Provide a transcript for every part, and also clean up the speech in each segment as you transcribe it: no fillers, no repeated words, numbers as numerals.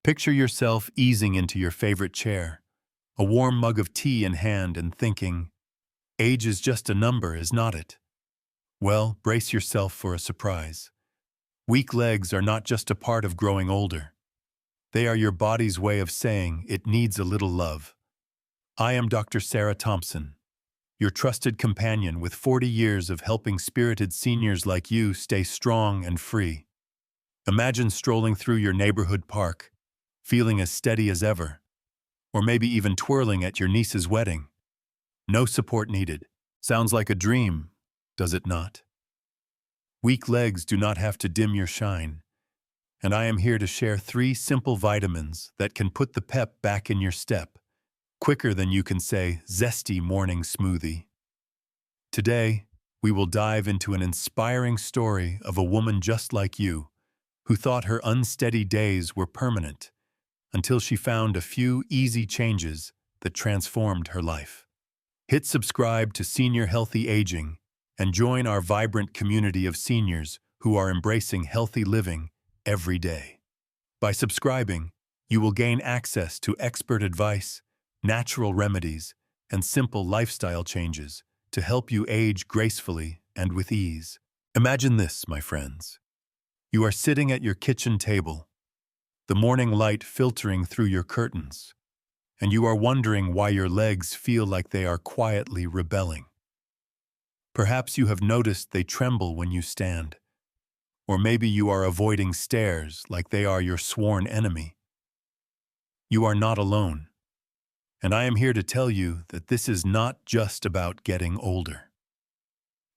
Picture yourself easing into your favorite chair, a warm mug of tea in hand and thinking, age is just a number, is not it? Well, brace yourself for a surprise. Weak legs are not just a part of growing older. They are your body's way of saying it needs a little love. I am Dr. Sarah Thompson, your trusted companion with 40 years of helping spirited seniors like you stay strong and free. Imagine strolling through your neighborhood park, feeling as steady as ever, or maybe even twirling at your niece's wedding. No support needed. Sounds like a dream, does it not? Weak legs do not have to dim your shine, and I am here to share 3 simple vitamins that can put the pep back in your step, quicker than you can say zesty morning smoothie. Today, we will dive into an inspiring story of a woman just like you, who thought her unsteady days were permanent, until she found a few easy changes that transformed her life. Hit subscribe to Senior Healthy Aging and join our vibrant community of seniors who are embracing healthy living every day. By subscribing, you will gain access to expert advice, natural remedies, and simple lifestyle changes to help you age gracefully and with ease. Imagine this, my friends. You are sitting at your kitchen table, the morning light filtering through your curtains, and you are wondering why your legs feel like they are quietly rebelling. Perhaps you have noticed they tremble when you stand, or maybe you are avoiding stairs like they are your sworn enemy. You are not alone, and I am here to tell you that this is not just about getting older.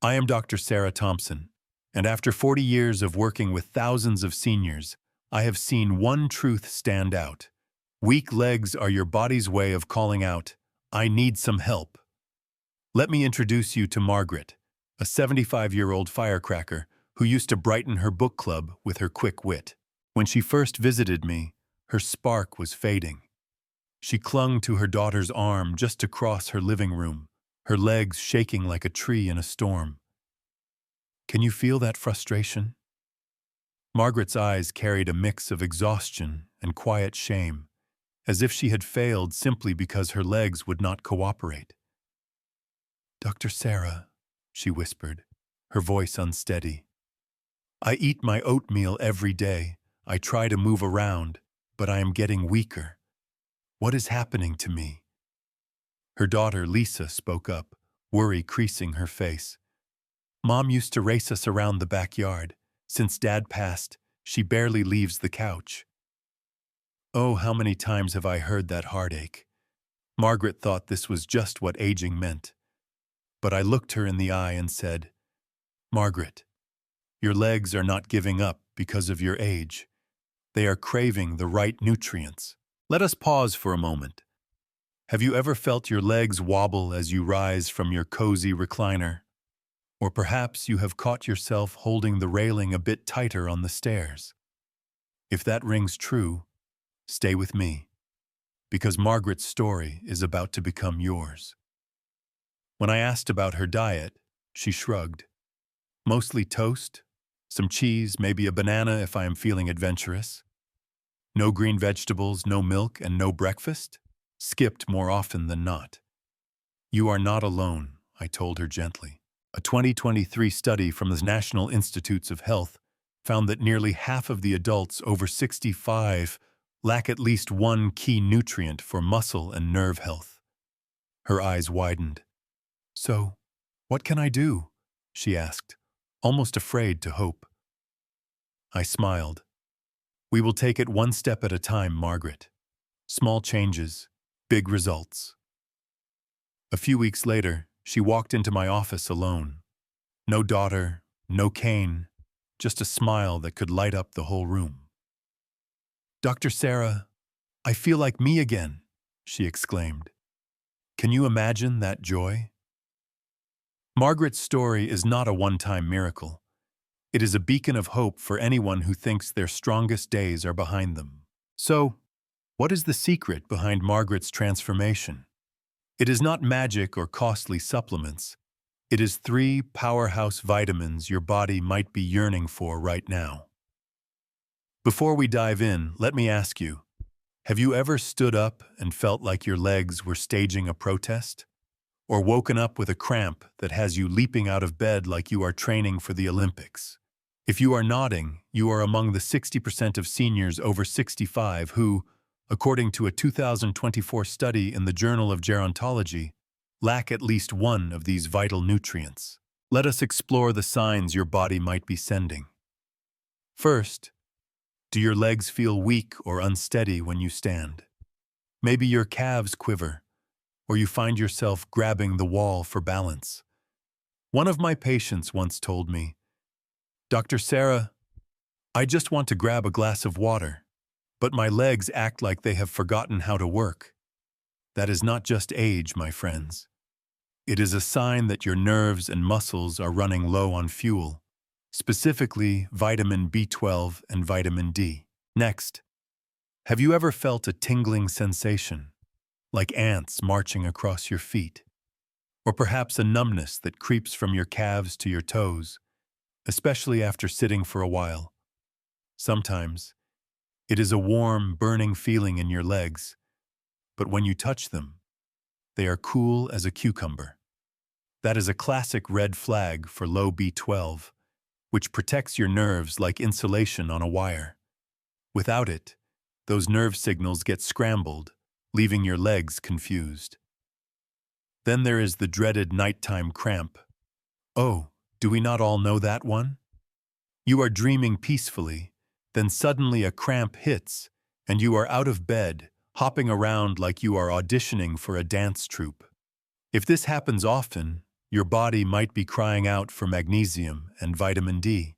I am Dr. Sarah Thompson, and after 40 years of working with thousands of seniors, I have seen one truth stand out. Weak legs are your body's way of calling out, I need some help. Let me introduce you to Margaret, a 75-year-old firecracker who used to brighten her book club with her quick wit. When she first visited me, her spark was fading. She clung to her daughter's arm just to cross her living room, her legs shaking like a tree in a storm. Can you feel that frustration? Margaret's eyes carried a mix of exhaustion and quiet shame, as if she had failed simply because her legs would not cooperate. Dr. Sarah, she whispered, her voice unsteady. I eat my oatmeal every day. I try to move around, but I am getting weaker. What is happening to me? Her daughter, Lisa, spoke up, worry creasing her face. Mom used to race us around the backyard. Since Dad passed, she barely leaves the couch. Oh, how many times have I heard that heartache? Margaret thought this was just what aging meant. But I looked her in the eye and said, Margaret, your legs are not giving up because of your age. They are craving the right nutrients. Let us pause for a moment. Have you ever felt your legs wobble as you rise from your cozy recliner? Or perhaps you have caught yourself holding the railing a bit tighter on the stairs. If that rings true, stay with me, because Margaret's story is about to become yours. When I asked about her diet, she shrugged. Mostly toast, some cheese, maybe a banana if I am feeling adventurous. No green vegetables, no milk, and no breakfast? Skipped more often than not. You are not alone, I told her gently. A 2023 study from the National Institutes of Health found that nearly half of the adults over 65 lack at least one key nutrient for muscle and nerve health. Her eyes widened. So, what can I do? She asked, almost afraid to hope. I smiled. We will take it one step at a time, Margaret. Small changes, big results. A few weeks later, she walked into my office alone. No daughter, no cane, just a smile that could light up the whole room. Dr. Sarah, I feel like me again, she exclaimed. Can you imagine that joy? Margaret's story is not a one-time miracle. It is a beacon of hope for anyone who thinks their strongest days are behind them. So, what is the secret behind Margaret's transformation? It is not magic or costly supplements. It is 3 powerhouse vitamins your body might be yearning for right now. Before we dive in, let me ask you, Have you ever stood up and felt like your legs were staging a protest? Or woken up with a cramp that has you leaping out of bed like you are training for the Olympics? If you are nodding, you are among the 60% of seniors over 65 who, according to a 2024 study in the Journal of Gerontology, lack at least one of these vital nutrients. Let us explore the signs your body might be sending. First, do your legs feel weak or unsteady when you stand? Maybe your calves quiver, or you find yourself grabbing the wall for balance. One of my patients once told me, "Dr. Sarah, I just want to grab a glass of water, but my legs act like they have forgotten how to work." That is not just age, my friends. It is a sign that your nerves and muscles are running low on fuel, specifically vitamin B12 and vitamin D. Next, have you ever felt a tingling sensation, like ants marching across your feet? Or perhaps a numbness that creeps from your calves to your toes, especially after sitting for a while? Sometimes, it is a warm, burning feeling in your legs, but when you touch them, they are cool as a cucumber. That is a classic red flag for low B12, which protects your nerves like insulation on a wire. Without it, those nerve signals get scrambled, leaving your legs confused. Then there is the dreaded nighttime cramp. Oh, do we not all know that one? You are dreaming peacefully, then suddenly a cramp hits, and you are out of bed, hopping around like you are auditioning for a dance troupe. If this happens often, your body might be crying out for magnesium and vitamin D.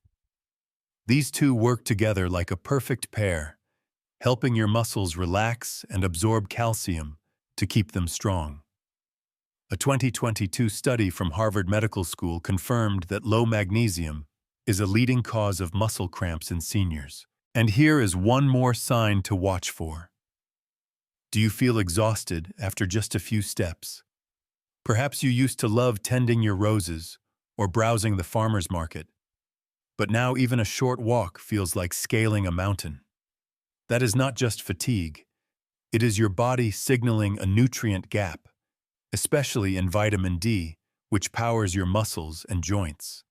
These two work together like a perfect pair, helping your muscles relax and absorb calcium to keep them strong. A 2022 study from Harvard Medical School confirmed that low magnesium is a leading cause of muscle cramps in seniors. And here is one more sign to watch for. Do you feel exhausted after just a few steps? Perhaps you used to love tending your roses or browsing the farmer's market, but now even a short walk feels like scaling a mountain. That is not just fatigue. It is your body signaling a nutrient gap, especially in vitamin D, which powers your muscles and joints.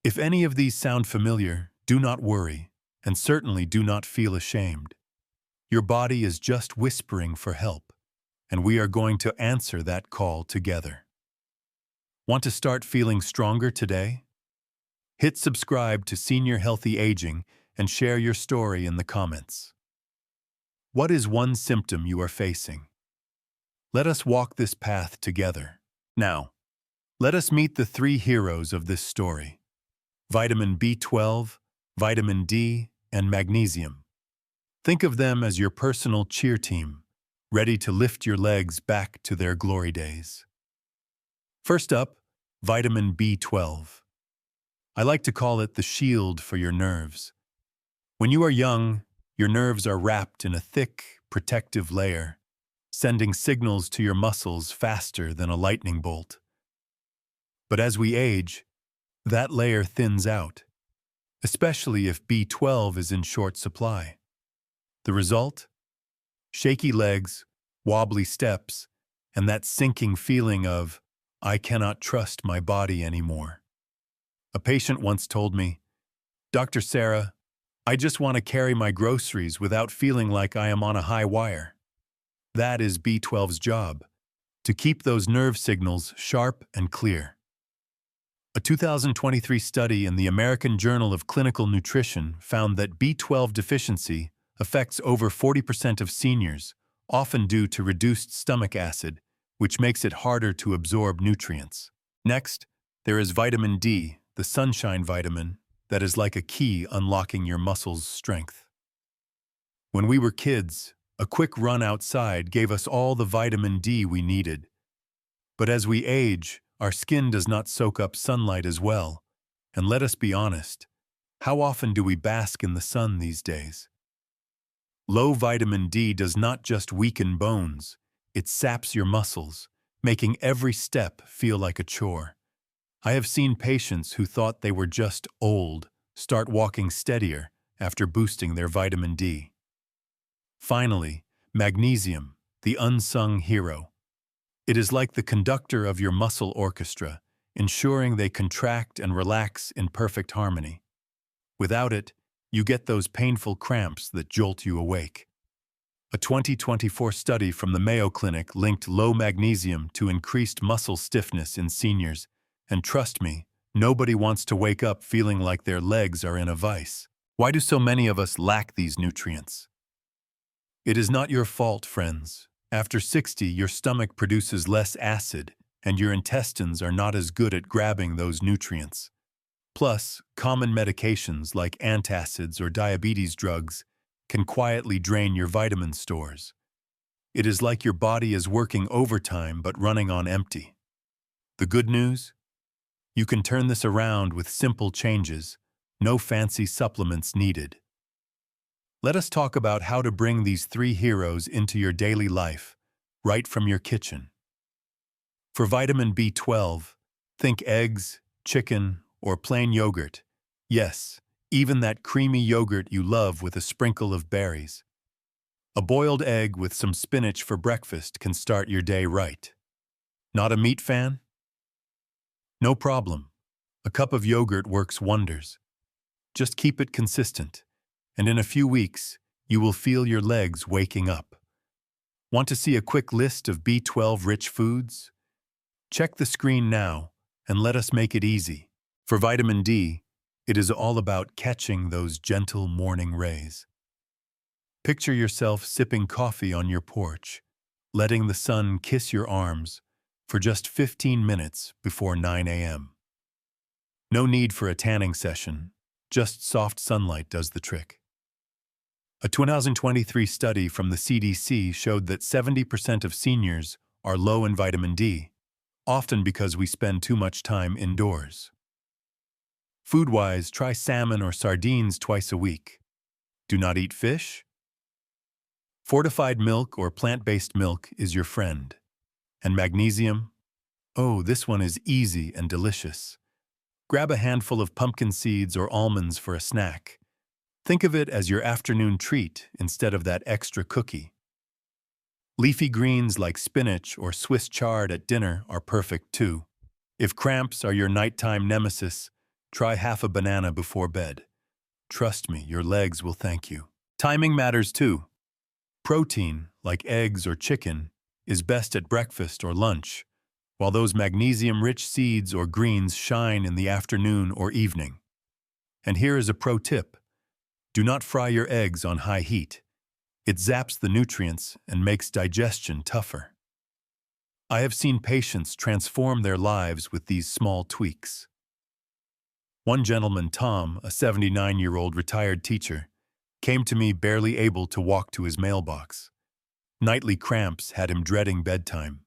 If any of these sound familiar, do not worry, and certainly do not feel ashamed. Your body is just whispering for help, and we are going to answer that call together. Want to start feeling stronger today? Hit subscribe to Senior Healthy Aging and share your story in the comments. What is one symptom you are facing? Let us walk this path together. Now, let us meet the three heroes of this story: vitamin B12, vitamin D, and magnesium. Think of them as your personal cheer team, ready to lift your legs back to their glory days. First up, vitamin B12. I like to call it the shield for your nerves. When you are young, your nerves are wrapped in a thick, protective layer, sending signals to your muscles faster than a lightning bolt. But as we age, that layer thins out, especially if B12 is in short supply. The result? Shaky legs, wobbly steps, and that sinking feeling of, "I cannot trust my body anymore." A patient once told me, "Dr. Sarah, I just want to carry my groceries without feeling like I am on a high wire." That is B12's job, to keep those nerve signals sharp and clear. A 2023 study in the American Journal of Clinical Nutrition found that B12 deficiency affects over 40% of seniors, often due to reduced stomach acid, which makes it harder to absorb nutrients. Next, there is vitamin D, the sunshine vitamin, that is like a key unlocking your muscles' strength. When we were kids, a quick run outside gave us all the vitamin D we needed. But as we age, our skin does not soak up sunlight as well. And let us be honest, how often do we bask in the sun these days? Low vitamin D does not just weaken bones, it saps your muscles, making every step feel like a chore. I have seen patients who thought they were just old start walking steadier after boosting their vitamin D. finally, magnesium, the unsung hero. It is like the conductor of your muscle orchestra, ensuring they contract and relax in perfect harmony. Without it, you get those painful cramps that jolt you awake. A 2024 study from the Mayo Clinic linked low magnesium to increased muscle stiffness in seniors, and trust me, nobody wants to wake up feeling like their legs are in a vice. Why do so many of us lack these nutrients? It is not your fault, friends. After 60, your stomach produces less acid, and your intestines are not as good at grabbing those nutrients. Plus, common medications like antacids or diabetes drugs can quietly drain your vitamin stores. It is like your body is working overtime but running on empty. The good news? You can turn this around with simple changes, no fancy supplements needed. Let us talk about how to bring these three heroes into your daily life, right from your kitchen. For vitamin B12, think eggs, chicken, or plain yogurt. Yes, even that creamy yogurt you love with a sprinkle of berries. A boiled egg with some spinach for breakfast can start your day right. Not a meat fan? No problem. A cup of yogurt works wonders. Just keep it consistent, and in a few weeks, you will feel your legs waking up. Want to see a quick list of B12-rich foods? Check the screen now, and let us make it easy. For vitamin D, it is all about catching those gentle morning rays. Picture yourself sipping coffee on your porch, letting the sun kiss your arms for just 15 minutes before 9 a.m. No need for a tanning session, just soft sunlight does the trick. A 2023 study from the CDC showed that 70% of seniors are low in vitamin D, often because we spend too much time indoors. Food-wise, try salmon or sardines twice a week. Do not eat fish? Fortified milk or plant-based milk is your friend. And magnesium? Oh, this one is easy and delicious. Grab a handful of pumpkin seeds or almonds for a snack. Think of it as your afternoon treat instead of that extra cookie. Leafy greens like spinach or Swiss chard at dinner are perfect too. If cramps are your nighttime nemesis, try half a banana before bed. Trust me, your legs will thank you. Timing matters too. Protein, like eggs or chicken, is best at breakfast or lunch, while those magnesium-rich seeds or greens shine in the afternoon or evening. And here is a pro tip. Do not fry your eggs on high heat. It zaps the nutrients and makes digestion tougher. I have seen patients transform their lives with these small tweaks. One gentleman, Tom, a 79-year-old retired teacher, came to me barely able to walk to his mailbox. Nightly cramps had him dreading bedtime.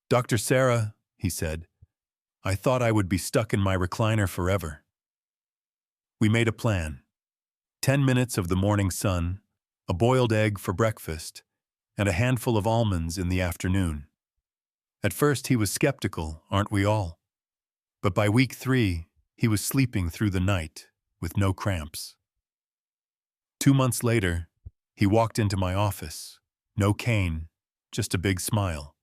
"Dr. Sarah," he said, "I thought I would be stuck in my recliner forever." We made a plan. 10 minutes of the morning sun, a boiled egg for breakfast, and a handful of almonds in the afternoon. At first he was skeptical, aren't we all? But by week 3, he was sleeping through the night with no cramps. 2 months later, he walked into my office. No cane, just a big smile.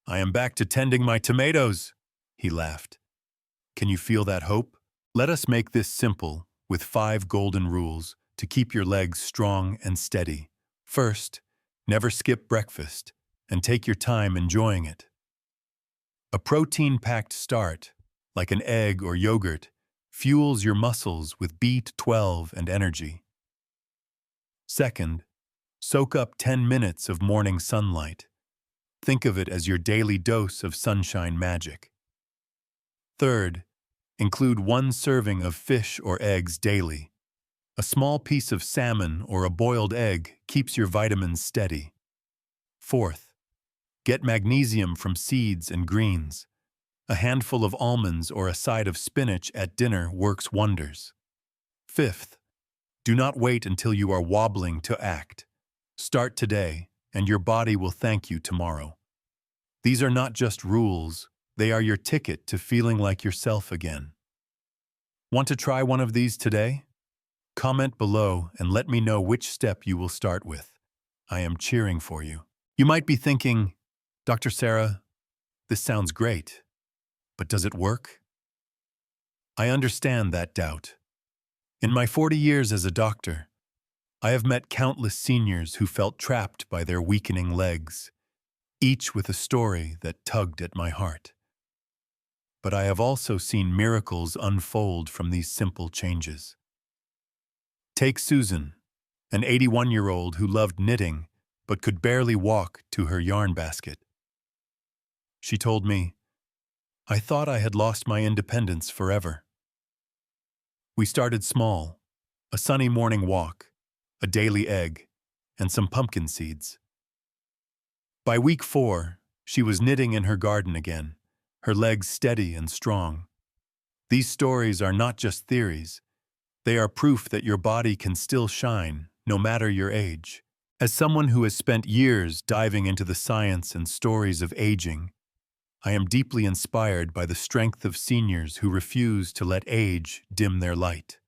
"I am back to tending my tomatoes," he laughed. Can you feel that hope? Let us make this simple with 5 golden rules to keep your legs strong and steady. First, never skip breakfast and take your time enjoying it. A protein-packed start, like an egg or yogurt, fuels your muscles with B12 and energy. Second, soak up 10 minutes of morning sunlight. Think of it as your daily dose of sunshine magic. Third, include 1 serving of fish or eggs daily. A small piece of salmon or a boiled egg keeps your vitamins steady. Fourth, get magnesium from seeds and greens. A handful of almonds or a side of spinach at dinner works wonders. Fifth, do not wait until you are wobbling to act. Start today, and your body will thank you tomorrow. These are not just rules, they are your ticket to feeling like yourself again. Want to try one of these today? Comment below and let me know which step you will start with. I am cheering for you. You might be thinking, Dr. Sarah, this sounds great, but does it work? I understand that doubt. In my 40 years as a doctor, I have met countless seniors who felt trapped by their weakening legs, each with a story that tugged at my heart. But I have also seen miracles unfold from these simple changes. Take Susan, an 81-year-old who loved knitting but could barely walk to her yarn basket. She told me, "I thought I had lost my independence forever." We started small, a sunny morning walk, a daily egg, and some pumpkin seeds. By week 4, she was knitting in her garden again, her legs steady and strong. These stories are not just theories. They are proof that your body can still shine, no matter your age. As someone who has spent years diving into the science and stories of aging, I am deeply inspired by the strength of seniors who refuse to let age dim their light.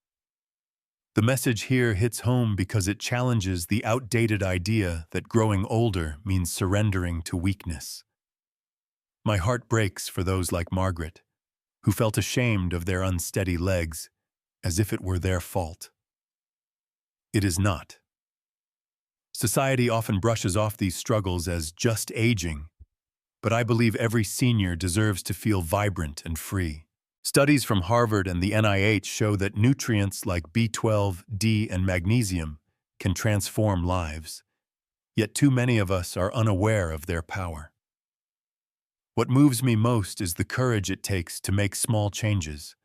The message here hits home because it challenges the outdated idea that growing older means surrendering to weakness. My heart breaks for those like Margaret, who felt ashamed of their unsteady legs, as if it were their fault. It is not. Society often brushes off these struggles as just aging, but I believe every senior deserves to feel vibrant and free. Studies from Harvard and the NIH show that nutrients like B12, D, and magnesium can transform lives, yet too many of us are unaware of their power. What moves me most is the courage it takes to make small changes,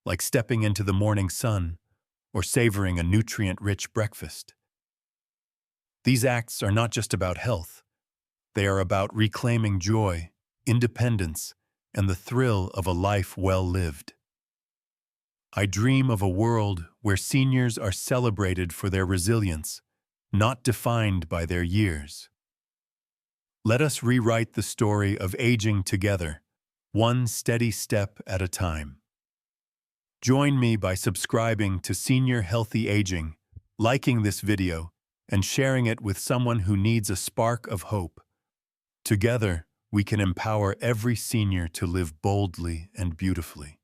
like stepping into the morning sun or savoring a nutrient-rich breakfast. These acts are not just about health. They are about reclaiming joy, independence, and the thrill of a life well lived. I dream of a world where seniors are celebrated for their resilience, not defined by their years. Let us rewrite the story of aging together, one steady step at a time. Join me by subscribing to Senior Healthy Aging, liking this video, and sharing it with someone who needs a spark of hope. Together, we can empower every senior to live boldly and beautifully.